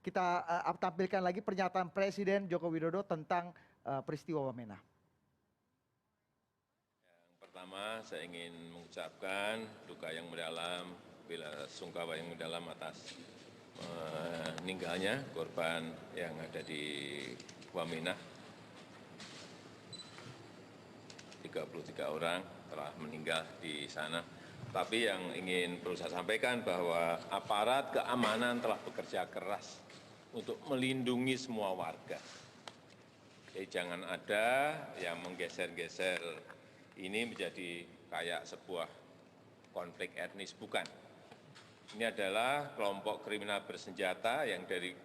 Kita tampilkan lagi pernyataan Presiden Joko Widodo tentang peristiwa Wamena. Yang pertama saya ingin mengucapkan duka yang mendalam, bela sungkawa yang mendalam atas meninggalnya korban yang ada di Wamena. 33 orang telah meninggal di sana. Tapi yang ingin perlu saya sampaikan bahwa aparat keamanan telah bekerja keras untuk melindungi semua warga. Jadi jangan ada yang menggeser-geser ini menjadi kayak sebuah konflik etnis, bukan. Ini adalah kelompok kriminal bersenjata yang dari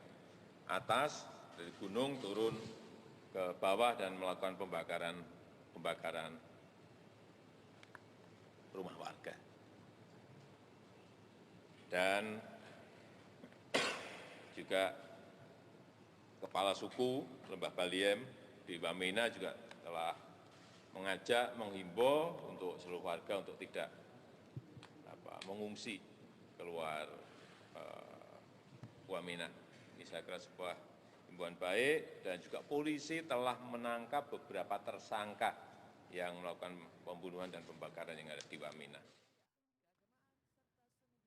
atas, dari gunung turun ke bawah dan melakukan pembakaran rumah warga. Dan juga Kepala Suku Lembah Baliem di Wamena juga telah mengajak, menghimbau untuk seluruh warga untuk tidak mengungsi keluar Wamena. Ini saya kira sebuah himbauan baik, dan juga polisi telah menangkap beberapa tersangka yang melakukan pembunuhan dan pembakaran yang ada di Wamena.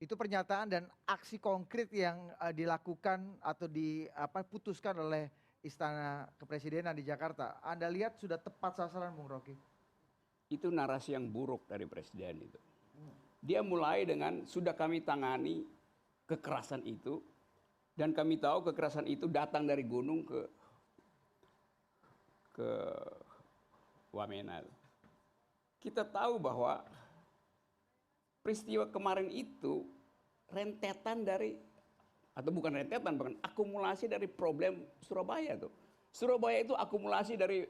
Itu pernyataan dan aksi konkret yang dilakukan atau diputuskan oleh Istana Kepresidenan di Jakarta. Anda lihat sudah tepat sasaran, Bung Rocky? Itu narasi yang buruk dari Presiden itu. Dia mulai dengan sudah kami tangani kekerasan itu, dan kami tahu kekerasan itu datang dari gunung ke Wamena. Kita tahu bahwa peristiwa kemarin itu rentetan dari, atau bukan rentetan, bahkan akumulasi dari problem Surabaya tuh. Surabaya itu akumulasi dari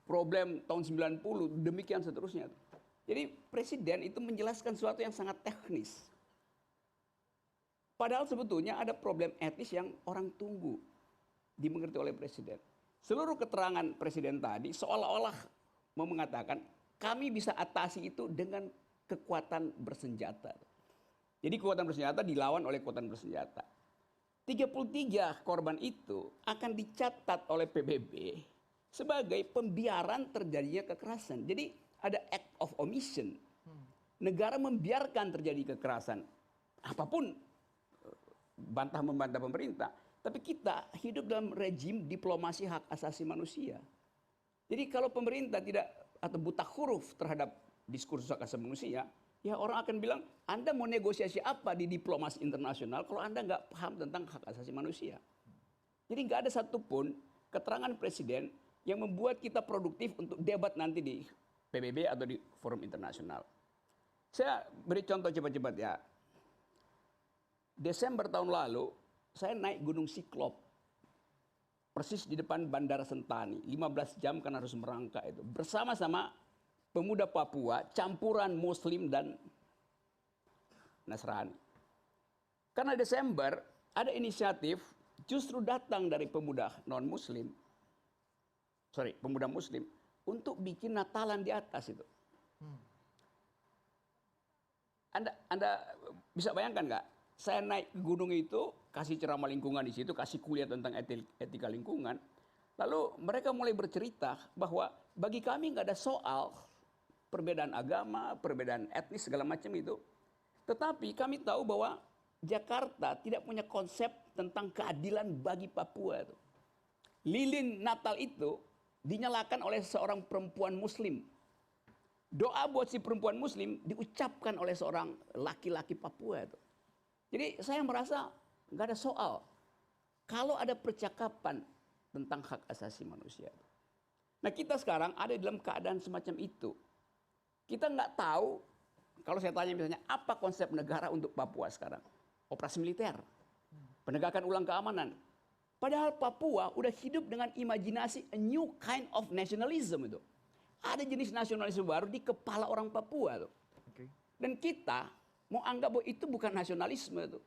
problem tahun 90, demikian seterusnya. Jadi Presiden itu menjelaskan sesuatu yang sangat teknis. Padahal sebetulnya ada problem etis yang orang tunggu dimengerti oleh Presiden. Seluruh keterangan Presiden tadi seolah-olah mau mengatakan kami bisa atasi itu dengan kekuatan bersenjata. Jadi kekuatan bersenjata dilawan oleh kekuatan bersenjata. 33 korban itu akan dicatat oleh PBB sebagai pembiaran terjadinya kekerasan. Jadi ada act of omission. Negara membiarkan terjadi kekerasan. Apapun bantah-membantah pemerintah. Tapi kita hidup dalam rejim diplomasi hak asasi manusia. Jadi kalau pemerintah tidak atau buta huruf terhadap diskursus hak asasi manusia, ya orang akan bilang, Anda mau negosiasi apa di diplomasi internasional kalau Anda nggak paham tentang hak asasi manusia. Jadi nggak ada satupun keterangan Presiden yang membuat kita produktif untuk debat nanti di PBB atau di forum internasional. Saya beri contoh cepat-cepat ya. Desember tahun lalu, saya naik Gunung Siklop. Persis di depan Bandara Sentani. 15 jam karena harus merangkak itu. Bersama-sama pemuda Papua, campuran Muslim dan Nasrani. Karena Desember ada inisiatif justru datang dari pemuda non-Muslim. Pemuda Muslim. Untuk bikin Natalan di atas itu. Anda bisa bayangkan nggak? Saya naik ke gunung itu, kasih ceramah lingkungan di situ, kasih kuliah tentang etika lingkungan. Lalu mereka mulai bercerita bahwa bagi kami nggak ada soal perbedaan agama, perbedaan etnis, segala macam itu. Tetapi kami tahu bahwa Jakarta tidak punya konsep tentang keadilan bagi Papua. Lilin Natal itu dinyalakan oleh seorang perempuan Muslim. Doa buat si perempuan Muslim diucapkan oleh seorang laki-laki Papua. Jadi saya merasa nggak ada soal. Kalau ada percakapan tentang hak asasi manusia. Nah kita sekarang ada dalam keadaan semacam itu. Kita nggak tahu, kalau saya tanya misalnya, apa konsep negara untuk Papua sekarang? Operasi militer, penegakan ulang keamanan. Padahal Papua udah hidup dengan imajinasi a new kind of nationalism itu. Ada jenis nasionalisme baru di kepala orang Papua tuh. Dan kita mau anggap bahwa itu bukan nasionalisme tuh.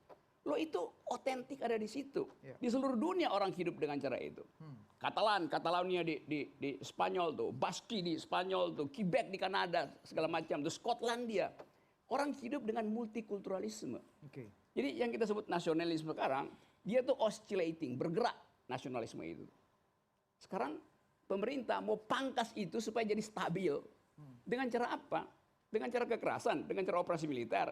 Loh itu otentik ada di situ. Di seluruh dunia orang hidup dengan cara itu. Catalonia di Spanyol tuh, Baski di Spanyol tuh, Quebec di Kanada, segala macam tuh, Skotlandia. Orang hidup dengan multikulturalisme. Jadi yang kita sebut nasionalisme sekarang Dia tuh oscillating, bergerak nasionalisme itu. Sekarang pemerintah mau pangkas itu supaya jadi stabil. Dengan cara apa? Dengan cara kekerasan, dengan cara operasi militer.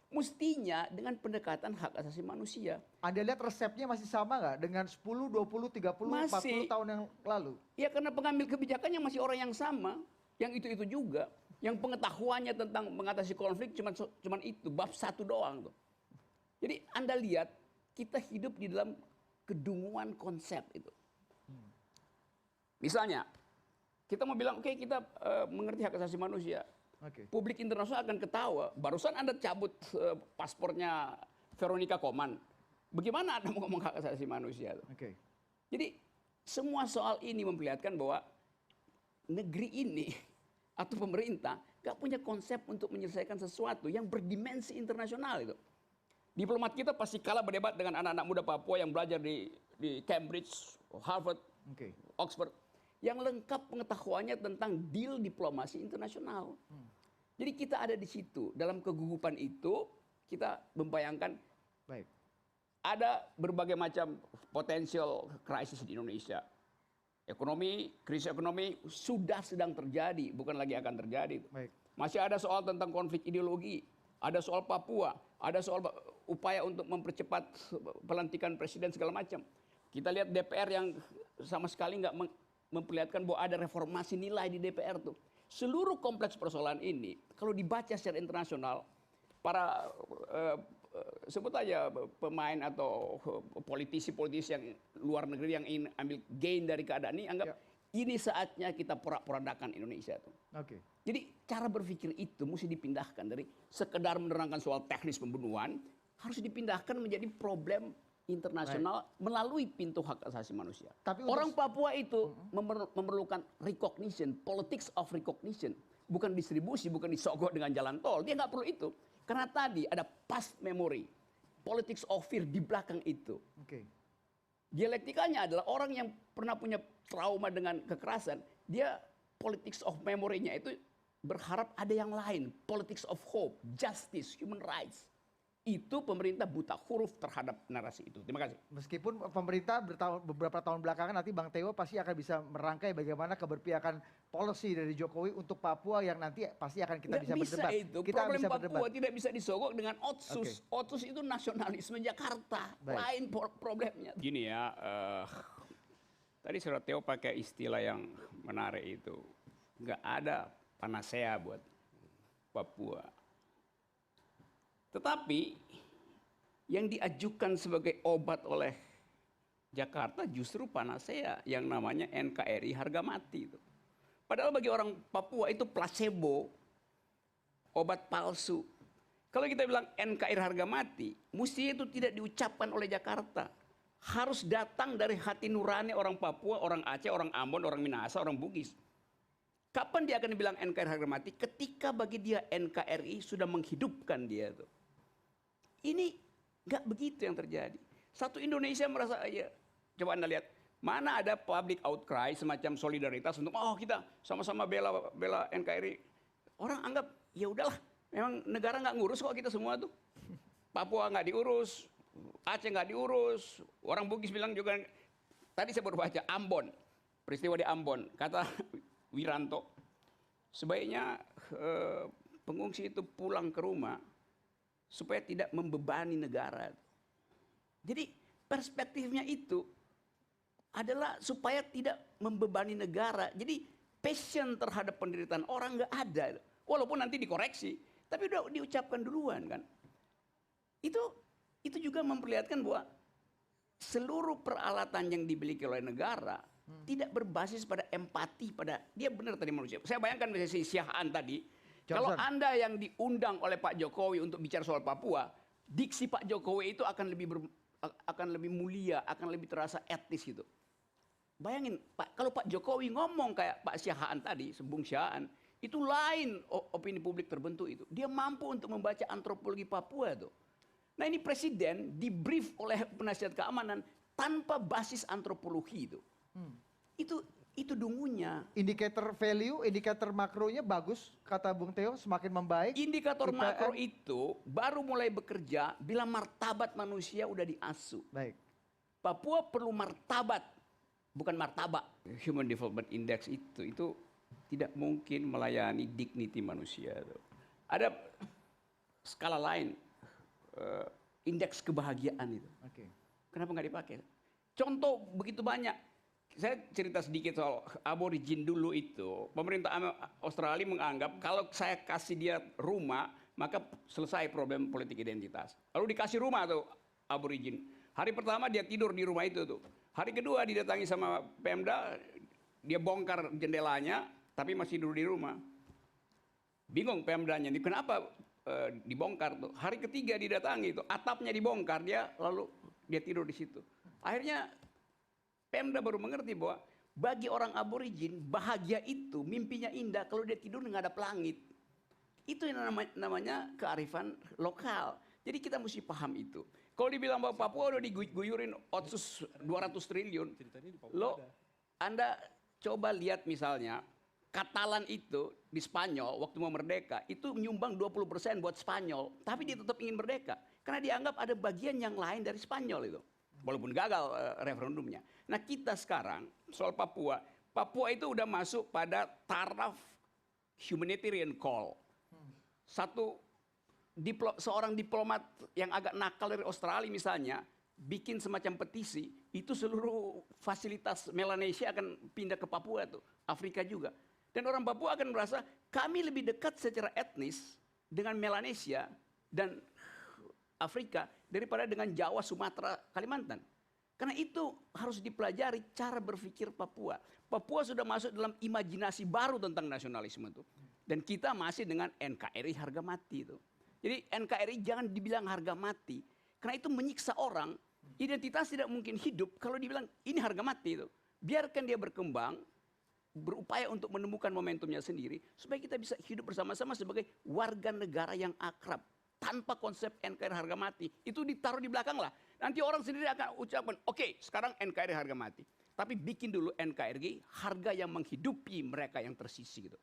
Mestinya dengan pendekatan hak asasi manusia. Anda lihat resepnya masih sama nggak dengan 10, 20, 30, 40 tahun yang lalu? Ya karena pengambil kebijakannya masih orang yang sama, yang itu-itu juga. Yang pengetahuannya tentang mengatasi konflik cuman itu, bab 1 doang tuh. Jadi Anda lihat, kita hidup di dalam kedunguan konsep itu. Misalnya, kita mau bilang, oke, kita mengerti hak asasi manusia. Publik internasional akan ketawa. Barusan Anda cabut paspornya Veronica Koman. Bagaimana Anda mau ngomong hak asasi manusia? Jadi semua soal ini memperlihatkan bahwa negeri ini atau pemerintah gak punya konsep untuk menyelesaikan sesuatu yang berdimensi internasional itu. Diplomat kita pasti kalah berdebat dengan anak-anak muda Papua yang belajar di Cambridge, Harvard, Oxford, yang lengkap pengetahuannya tentang deal diplomasi internasional. Jadi kita ada di situ, dalam kegugupan itu kita membayangkan ada berbagai macam potensial krisis di Indonesia. Krisis ekonomi sudah sedang terjadi, bukan lagi akan terjadi. Masih ada soal tentang konflik ideologi, ada soal Papua, ada soal upaya untuk mempercepat pelantikan presiden segala macam. Kita lihat DPR yang sama sekali nggak memperlihatkan bahwa ada reformasi nilai di DPR tuh. Seluruh kompleks persoalan ini, kalau dibaca secara internasional, para sebut aja pemain atau politisi-politisi yang luar negeri yang ingin ambil gain dari keadaan ini, anggap ini saatnya kita porak-porandakan Indonesia tuh. Jadi cara berpikir itu mesti dipindahkan dari sekedar menerangkan soal teknis pembunuhan, harus dipindahkan menjadi problem internasional melalui pintu hak asasi manusia. Tapi orang Papua itu memerlukan recognition, politics of recognition, bukan distribusi, bukan disogok dengan jalan tol. Dia nggak perlu itu, karena tadi ada past memory, politics of fear di belakang itu. Dialektikanya adalah orang yang pernah punya trauma dengan kekerasan, dia politics of memory-nya itu berharap ada yang lain, politics of hope, justice, human rights. Itu pemerintah buta huruf terhadap narasi itu. Terima kasih. Meskipun pemerintah beberapa tahun belakangan nanti Bang Teo pasti akan bisa merangkai bagaimana keberpihakan policy dari Jokowi untuk Papua yang nanti pasti akan kita bisa berdebat. Itu. Problem Papua tidak bisa disogok dengan Otsus. Otsus itu nasionalisme Jakarta. Lain problemnya. Gini ya, tadi Saudara Teo pakai istilah yang menarik itu. Nggak ada panacea buat Papua. Tetapi yang diajukan sebagai obat oleh Jakarta justru panacea yang namanya NKRI harga mati itu. Padahal bagi orang Papua itu placebo, obat palsu. Kalau kita bilang NKRI harga mati, mesti itu tidak diucapkan oleh Jakarta. Harus datang dari hati nurani orang Papua, orang Aceh, orang Ambon, orang Minahasa, orang Bugis. Kapan dia akan bilang NKRI harga mati? Ketika bagi dia NKRI sudah menghidupkan dia tuh. Ini nggak begitu yang terjadi. Satu Indonesia merasa, ya, coba Anda lihat, mana ada public outcry semacam solidaritas untuk, oh kita sama-sama bela NKRI. Orang anggap, ya udahlah, memang negara nggak ngurus kok kita semua tuh. Papua nggak diurus, Aceh nggak diurus, orang Bugis bilang juga. Tadi saya baru baca Ambon, peristiwa di Ambon, kata Wiranto, sebaiknya pengungsi itu pulang ke rumah supaya tidak membebani negara. Jadi perspektifnya itu adalah supaya tidak membebani negara. Jadi passion terhadap penderitaan orang nggak ada. Walaupun nanti dikoreksi, tapi udah diucapkan duluan kan. Itu juga memperlihatkan bahwa seluruh peralatan yang dimiliki oleh negara tidak berbasis pada empati pada dia benar tadi manusia. Saya bayangkan misalnya si Siahaan tadi. Kalau Anda yang diundang oleh Pak Jokowi untuk bicara soal Papua, diksi Pak Jokowi itu akan lebih mulia, akan lebih terasa etis gitu. Bayangin, Pak, kalau Pak Jokowi ngomong kayak Pak Siahaan tadi, Sembung Siahaan, itu lain opini publik terbentuk itu. Dia mampu untuk membaca antropologi Papua tuh. Nah ini presiden di-brief oleh penasihat keamanan tanpa basis antropologi itu. Itu dungunya. Indikator value, indikator makronya bagus, kata Bung Teo, semakin membaik. Indikator makro itu baru mulai bekerja bila martabat manusia udah diasuh. Papua perlu martabat, bukan martabak. Human Development Index itu tidak mungkin melayani dignity manusia. Ada skala lain, indeks kebahagiaan itu. Oke. Kenapa nggak dipakai? Contoh begitu banyak. Saya cerita sedikit soal aborigin dulu itu. Pemerintah Australia menganggap kalau saya kasih dia rumah, maka selesai problem politik identitas. Lalu dikasih rumah tuh aborigin. Hari pertama dia tidur di rumah itu tuh. Hari kedua didatangi sama Pemda, dia bongkar jendelanya, tapi masih tidur di rumah. Bingung Pemdanya, kenapa dibongkar tuh? Hari ketiga didatangi tuh, atapnya dibongkar, lalu dia tidur di situ. Akhirnya Pemda baru mengerti bahwa bagi orang aborigin bahagia itu mimpinya indah kalau dia tidur menghadap langit. Itu yang namanya kearifan lokal. Jadi kita mesti paham itu. Kalau dibilang bahwa Papua udah diguyurin otsus 200 triliun, Anda coba lihat misalnya Katalan itu di Spanyol waktu mau merdeka itu menyumbang 20% buat Spanyol, tapi dia tetap ingin merdeka karena dianggap ada bagian yang lain dari Spanyol itu. Walaupun gagal referendumnya. Nah kita sekarang soal Papua, Papua itu udah masuk pada taraf humanitarian call. Seorang diplomat yang agak nakal dari Australia misalnya, bikin semacam petisi, itu seluruh fasilitas Melanesia akan pindah ke Papua tuh, Afrika juga. Dan orang Papua akan merasa kami lebih dekat secara etnis dengan Melanesia dan Afrika daripada dengan Jawa, Sumatera, Kalimantan. Karena itu harus dipelajari cara berpikir Papua. Papua sudah masuk dalam imajinasi baru tentang nasionalisme itu. Dan kita masih dengan NKRI harga mati itu. Jadi NKRI jangan dibilang harga mati. Karena itu menyiksa orang. Identitas tidak mungkin hidup kalau dibilang ini harga mati itu. Biarkan dia berkembang, berupaya untuk menemukan momentumnya sendiri. Supaya kita bisa hidup bersama-sama sebagai warga negara yang akrab. Tanpa konsep NKRI harga mati. Itu ditaruh di belakang lah. Nanti orang sendiri akan ucapkan, oke, sekarang NKRI harga mati. Tapi bikin dulu NKRI harga yang menghidupi mereka yang tersisi gitu.